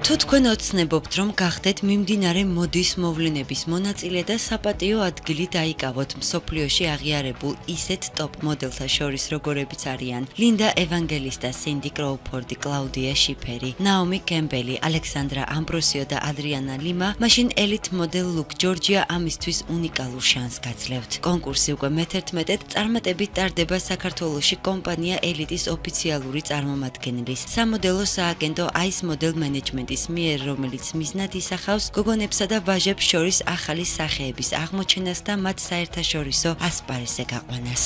თუ თქვენ ოცნებობთ, რომ გახდეთ მიმდინარე მოდის მოვლენების მონაწილე და საპატიო ადგილი დაიკავოთ მსოფლიოში აღიარებულ ისეთ ტოპ მოდელთა შორის, როგორებიც არიან ლინდა ევანგელისტა, სინდი კროუფორდი, კლაუდია შიფერი, ნაომი კემბელი, ალექსანდრა ამბროსიო და ადრიანა ლიმა, მაშინ ელიტ მოდელ ლუკ ჯორჯია ამისთვის უნიკალურ შანსს გაძლევთ. კონკურსი უკვე მე-11-ად წარმატებით ტარდება საქართველოში კომპანია ელიტის ოფიციალური წარმომადგენლის სამოდელო სააგენტო Ice Model Management-ის მიერ, რომელიც მიზნად ისახავს გოგონებსა და ვაჟებს შორის ახალი სახეების აღმოჩენას და მათ საერთაშორისო ასპარესზე გაყვანას.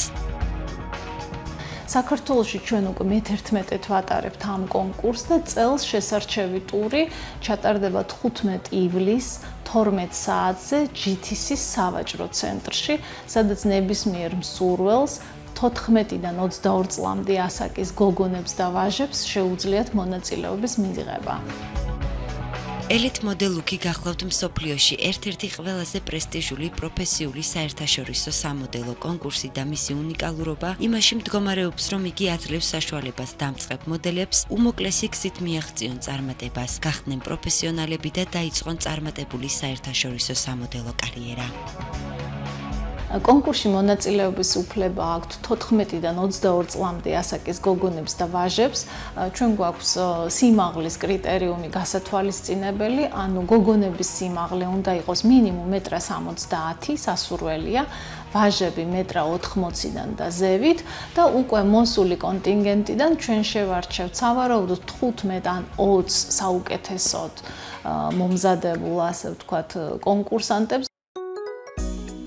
საქართველოში ჩვენ უკვე მე-11-ად ვატარებთ ამ კონკურსს და წელს შესარჩევი ტური ჩატარდება 15 ივლისს 12 საათზე GTC-ის სავაჭრო ცენტრში, სადაც ნებისმიერ მსურველს 14-დან 22 წლამდე ასაკის გოგონებს და ვაჟებს შეუძლიათ მონაწილეობის მიღება. ელიტ მოდელ ლუკი გახლავთ მსოფლიოში ერთ-ერთი ყველაზე პრესტიჟული პროფესიული საერთაშორისო სამოდელო კონკურსი და მისი უნიკალურობა იმაში მდგომარეობს, რომ იგი აძლევს საშუალებას დამწყებ მოდელებს უმოკლესი გზით მიაღწიონ წარმატებას, გახდნენ პროფესიონალები და დაიწყონ წარმატებული საერთაშორისო სამოდელო კარიერა. კონკურსში მონაწილეობის უფლება აქვთ 14-დან 22 წლამდე ასაკის გოგონებს და ვაჟებს. ჩვენ გვაქვს სიმაღლის კრიტერიუმი გასათვალისწინებელი, ანუ გოგონების სიმაღლე უნდა იყოს მინიმუმ 1.70 m სასურველია, ვაჟები 1.80 m და ზევით და უკვე მოსული კონტინგენტიდან ჩვენ შევარჩევთ სავარაუდოდ 15 ან 20 საუკეთესოდ მომზადებულ, ასე ვთქვათ, კონკურსანტებს.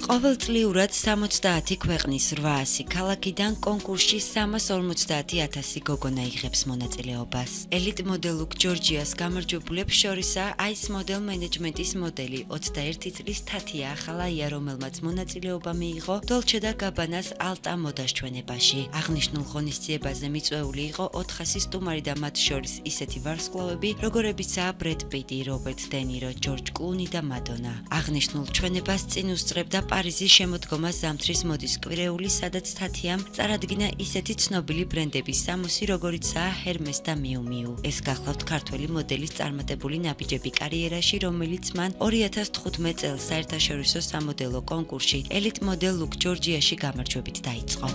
ყოველწლიურად 70 ქვეყნის 800 ქალაქიდან კონკურსში 350,000 გოგონა იღებს მონაწილეობას. ელიტ მოდელ ლუკ ჯორჯიას გამარჯვებულებს შორისაა Ice Model Management-ის მოდელი 21 წლის თათია ახალაია, რომელმაც მონაწილეობა მიიღო დოლჩე და გაბანას ალტა მოდას ჩვენებაში. აღნიშნულ ღონისძიებაზე მიწვეული იყო 400 სტუმარი და მათ შორის ისეთი ვარსკვლავები, როგორებიცაა ბრედ პიტი, რობერტ დე ნირო, ჯორჯ კლუნი და მადონა. აღნიშნულ ჩვენებას წინ უსწრებდა პარიზის შემოდგომა ზამთრის მოდის კვირეული, სადაც თათიამ წარადგინა ისეთი ცნობილი ბრენდების სამოსი, როგორიცაა ჰერმეს და მიუ მიუ. ეს გახლავთ ქართველი მოდელის წარმატებული ნაბიჯები კარიერაში, რომელიც მან 2015 წელს საერთაშორისო სამოდელო კონკურსში ელიტ მოდელ ლუკ ჯორჯიაში გამარჯვებით დაიწყო.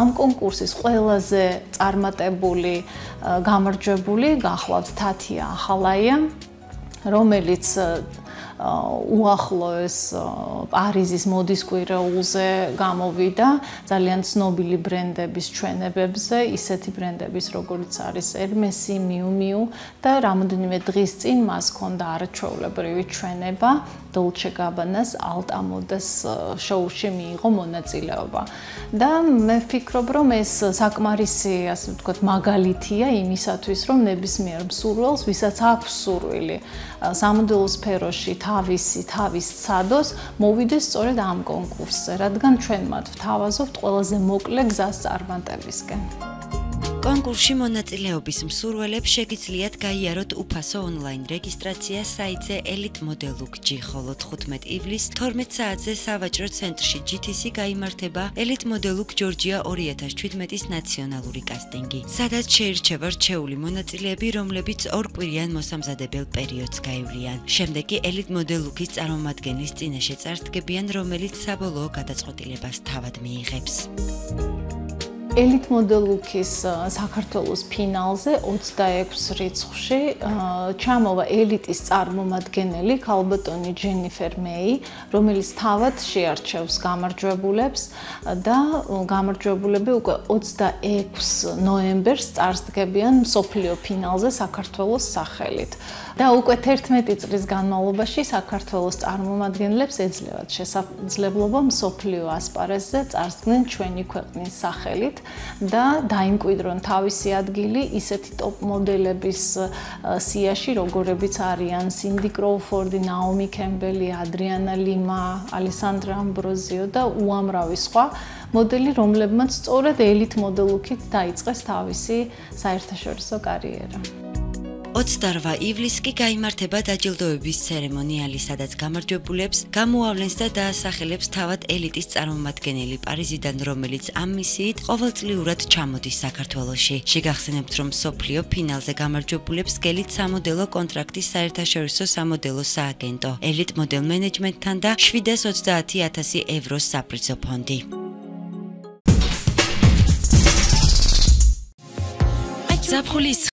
ამ კონკურსის ყველაზე წარმატებული გამარჯვებული გახლავთ თათია ახალაია, რომელიც უახლოეს პარიზის მოდის კვირეულზე გამოვიდა ძალიან ცნობილი ბრენდების ჩვენებებზე, ისეთი ბრენდების როგორიც არის ჰერმესი, მიუ მიუ და რამოდენიმე დღის წინ მას ჰქონდა არაჩვეულებრივი ჩვენება დოლჩე გაბანას ალტა მოდას შოუში მიიღო მონაწილეობა. და მე ვფიქრობ, რომ ეს საკმარისი, ასე ვთქვათ, მაგალითია იმისათვის, რომ ნებისმიერ მსურველს, ვისაც აქვს სურვილი სამოდელო სფეროში თავის ცადოს, მოვიდეს სწორედ ამ კონკურსზე, რადგან ჩვენ მათ ვთავაზობთ ყველაზე მოკლე გზას წარმატებისკენ. კონკურსში მონაწილეობის მსურველებს შეგიძლიათ გაიაროთ უფასო ონლაინ რეგისტრაცია საიტზე ელიტ მოდელ ლუკ ჯი, ხოლო 15 ივლისს 12 საათზე სავაჭრო ცენტრში GTC გაიმართება ელიტ მოდელ ლუკ ჯორჯია 2017-ის ნაციონალური კასტინგი, სადაც შეირჩევა რჩეული მონაწილეები, რომლებიც ორკვირიან მოსამზადებელ პერიოდს გაივლიან. შემდეგ კი ელიტ მოდელ ლუკის წარმომადგენლის წინაშე წარსდგებიან, რომელიც საბოლოო გადაწყვეტილებას თავად მიიღებს. ელიტ მოდელ ლუკის საქართველოს ფინალზე 26 რიცხვში ჩამოვა ელიტის წარმომადგენელი ქალბატონი ჯენიფერ მეი, რომელიც თავად შეარჩევს გამარჯვებულებს და გამარჯვებულები უკვე 26 ნოემბერს წარსდგებიან მსოფლიო ფინალზე საქართველოს სახელით. და უკვე 11 წლის განმავლობაში საქართველოს წარმომადგენლებს ეძლევათ შესაძლებლობა მსოფლიო ასპარესზე წარსდგნენ ჩვენი ქვეყნის სახელით და დაიმკვიდრონ თავისი ადგილი ისეთი ტოპ მოდელების სიაში, როგორებიც არიან სინდი კროუფორდი, ნაომი კემბელი, ადრიანა ლიმა, ალესანდრა ამბროზიო და უამრავი სხვა მოდელი, რომლებმაც სწორედ ელიტ მოდელ ლუკით დაიწყეს თავისი საერთაშორისო კარიერა. 28 ივლისს კი გაიმართება დაჯილდოების ცერემონიალი, სადაც გამარჯვებულებს გამოავლენს და დაასახელებს თავად ელიტის წარმომადგენელი პარიზიდან, რომელიც ამ მისიით ყოველწლიურად ჩამოდის საქართველოში. შეგახსენებთ, რომ მსოფლიო ფინალზე გამარჯვებულებს გელით სამოდელო კონტრაქტის საერთაშორისო სამოდელო სააგენტო, ელიტ მოდელ მენეჯმენტთან და 730,000 ევროს საპრიზო ფონდი. ზაფხულის